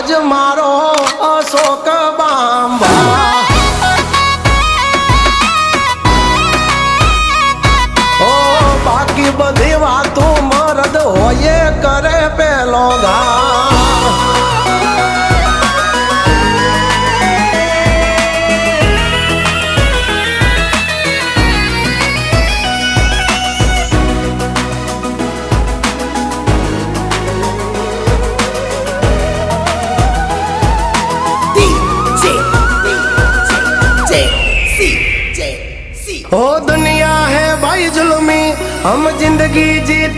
રાજ મારો અશોક બાંભા ઓ બાકી બધી વાતો મરદ હોય કરે પેલો ઘા ओ दुनिया है भाई जुल्मी हम जिंदगी जी